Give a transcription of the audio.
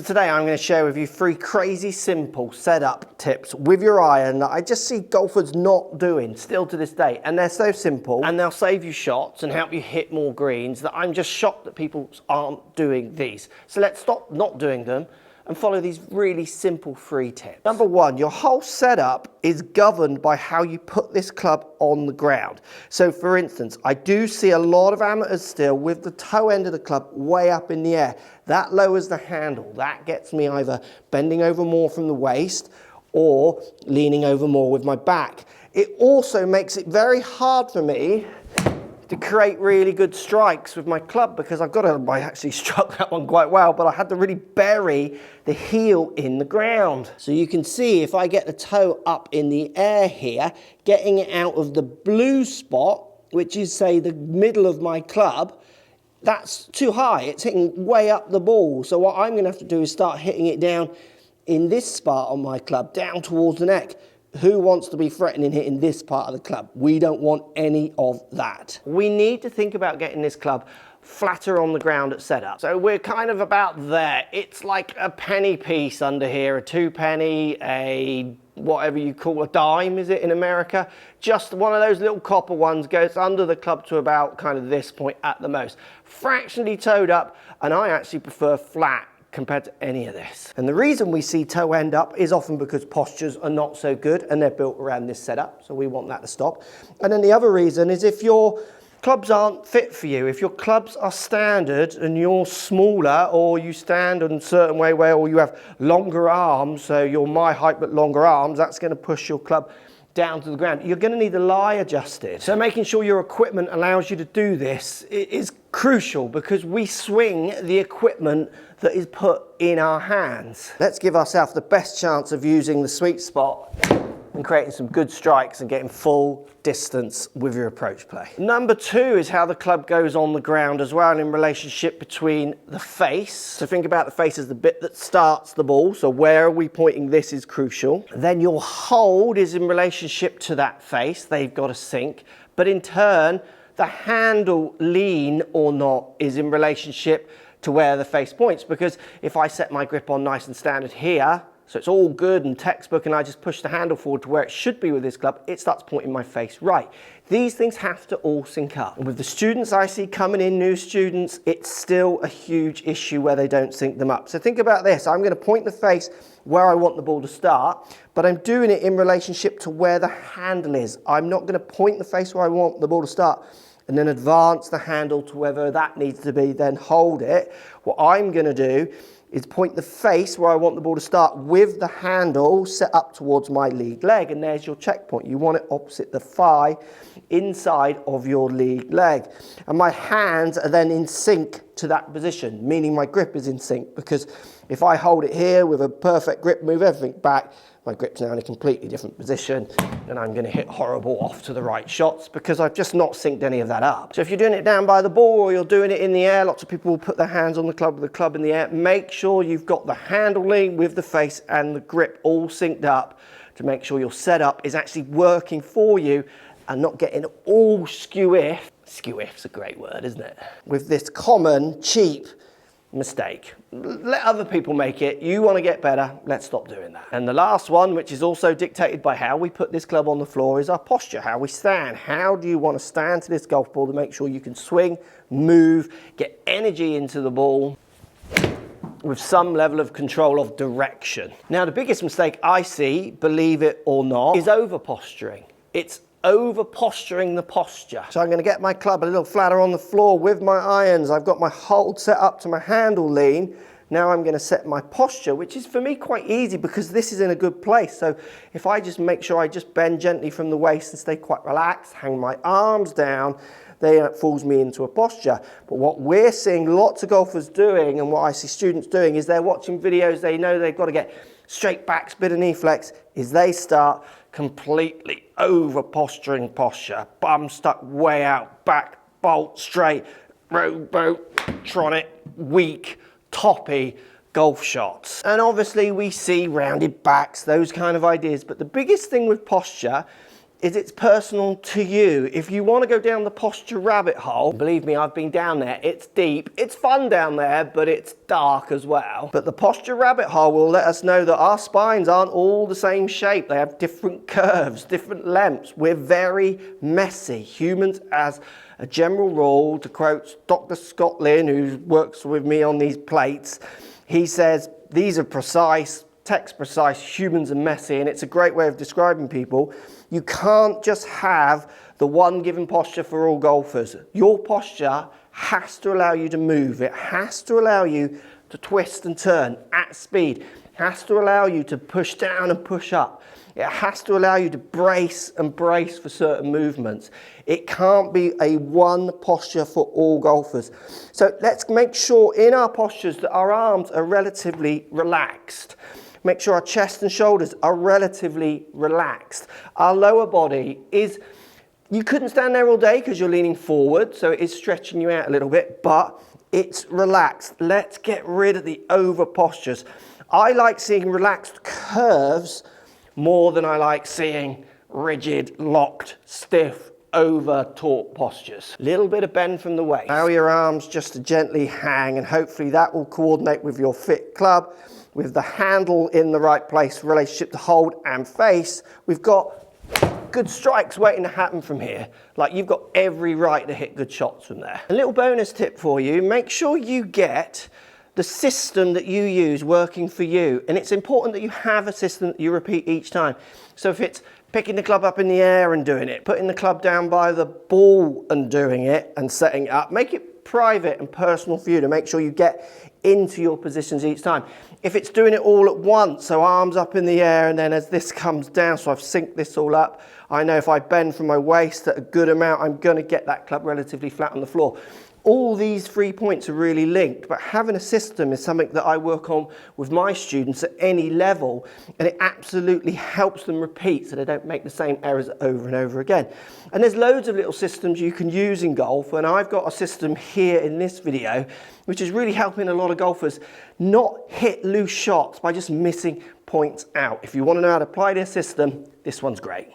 today I'm going to share with you 3 crazy simple setup tips with your iron that I just see golfers not doing still to this day, and they're so simple and they'll save you shots and help you hit more greens that I'm just shocked that people aren't doing these. So let's stop not doing them and follow these really simple 3 tips. Number 1, your whole setup is governed by how you put this club on the ground. So for instance, I do see a lot of amateurs still with the toe end of the club way up in the air. That lowers the handle. That gets me either bending over more from the waist or leaning over more with my back. It also makes it very hard for me to create really good strikes with my club because I actually struck that one quite well, but I had to really bury the heel in the ground. So you can see if I get the toe up in the air here, getting it out of the blue spot, which is say the middle of my club, that's too high. It's hitting way up the ball. So what I'm gonna have to do is start hitting it down in this spot on my club, down towards the neck. Who wants to be threatening hitting this part of the club? We don't want any of that. We need to think about getting this club flatter on the ground at setup. So we're kind of about there. It's like a penny piece under here, a 2 penny, a whatever you call a dime, is it in America? Just one of those little copper ones goes under the club to about kind of this point at the most. Fractionally toed up, and I actually prefer flat compared to any of this. And the reason we see toe end up is often because postures are not so good and they're built around this setup, so we want that to stop. And then the other reason is if your clubs aren't fit for you, if your clubs are standard and you're smaller, or you stand in a certain way where, or you have longer arms, so you're my height but longer arms, that's going to push your club down to the ground. You're going to need the lie adjusted. So making sure your equipment allows you to do this is crucial because we swing the equipment that is put in our hands. Let's give ourselves the best chance of using the sweet spot and creating some good strikes and getting full distance with your approach play. Number 2 is how the club goes on the ground as well in relationship between the face. So think about the face as the bit that starts the ball. So where are we pointing? This is crucial. Then your hold is in relationship to that face. They've got to sync. But in turn, the handle lean or not is in relationship to where the face points. Because if I set my grip on nice and standard here, so it's all good and textbook, and I just push the handle forward to where it should be with this club, it starts pointing my face right. These things have to all sync up. And with the students I see coming in, new students, it's still a huge issue where they don't sync them up. So think about this. I'm going to point the face where I want the ball to start, but I'm doing it in relationship to where the handle is. I'm not going to point the face where I want the ball to start and then advance the handle to wherever that needs to be, then hold it. What I'm going to do is point the face where I want the ball to start with the handle set up towards my lead leg, and there's your checkpoint. You want it opposite the thigh, inside of your lead leg. And my hands are then in sync to that position, meaning my grip is in sync, because if I hold it here with a perfect grip, move everything back, my grip's now in a completely different position, and I'm going to hit horrible off to the right shots because I've just not synced any of that up. So if you're doing it down by the ball or you're doing it in the air, lots of people will put their hands on the club with the club in the air. Make sure you've got the handle lean with the face and the grip all synced up to make sure your setup is actually working for you and not getting all skew-if. Skew-if's a great word, isn't it? With this common, cheap mistake. Let other people make it. You want to get better, let's stop doing that. And the last one, which is also dictated by how we put this club on the floor, is our posture, how we stand. How do you want to stand to this golf ball to make sure you can swing, move, get energy into the ball with some level of control of direction. Now, the biggest mistake I see, believe it or not, is over posturing. It's over posturing the posture. So I'm going to get my club a little flatter on the floor with my irons. I've got my hold set up to my handle lean. Now I'm going to set my posture, which is for me quite easy because this is in a good place. So if I just make sure I just bend gently from the waist and stay quite relaxed, hang my arms down, then it falls me into a posture. But what we're seeing lots of golfers doing, and what I see students doing, is they're watching videos, they know they've got to get straight back, spit and knee flex, is they start completely over posturing posture, bum stuck way out, back, bolt straight, rowboat, tronic, weak, toppy golf shots. And obviously we see rounded backs, those kind of ideas, but the biggest thing with posture is it's personal to you. If you want to go down the posture rabbit hole, believe me, I've been down there. It's deep. It's fun down there, but it's dark as well. But the posture rabbit hole will let us know that our spines aren't all the same shape. They have different curves, different lengths. We're very messy. Humans, as a general rule, to quote Dr. Scott Lynn, who works with me on these plates, he says, these are precise, text precise, humans are messy, and it's a great way of describing people. You can't just have the one given posture for all golfers. Your posture has to allow you to move. It has to allow you to twist and turn at speed. It has to allow you to push down and push up. It has to allow you to brace and brace for certain movements. It can't be a one posture for all golfers. So let's make sure in our postures that our arms are relatively relaxed. Make sure our chest and shoulders are relatively relaxed. Our lower body is, you couldn't stand there all day because you're leaning forward, so it is stretching you out a little bit, but it's relaxed. Let's get rid of the over postures. I like seeing relaxed curves more than I like seeing rigid, locked, stiff, over taut postures. Little bit of bend from the waist. Allow your arms just to gently hang, and hopefully that will coordinate with your fit club, with the handle in the right place, relationship to hold and face. We've got good strikes waiting to happen from here. Like, you've got every right to hit good shots from there. A little bonus tip for you, make sure you get the system that you use working for you. And it's important that you have a system that you repeat each time. So if it's picking the club up in the air and doing it, putting the club down by the ball and doing it and setting it up, make it private and personal for you to make sure you get into your positions each time. If it's doing it all at once, so arms up in the air, and then as this comes down, so I've synced this all up, I know if I bend from my waist at a good amount, I'm going to get that club relatively flat on the floor. All these 3 points are really linked, but having a system is something that I work on with my students at any level, and it absolutely helps them repeat so they don't make the same errors over and over again. And there's loads of little systems you can use in golf, and I've got a system here in this video which is really helping a lot of golfers not hit loose shots by just missing points out. If you want to know how to apply this system, this one's great.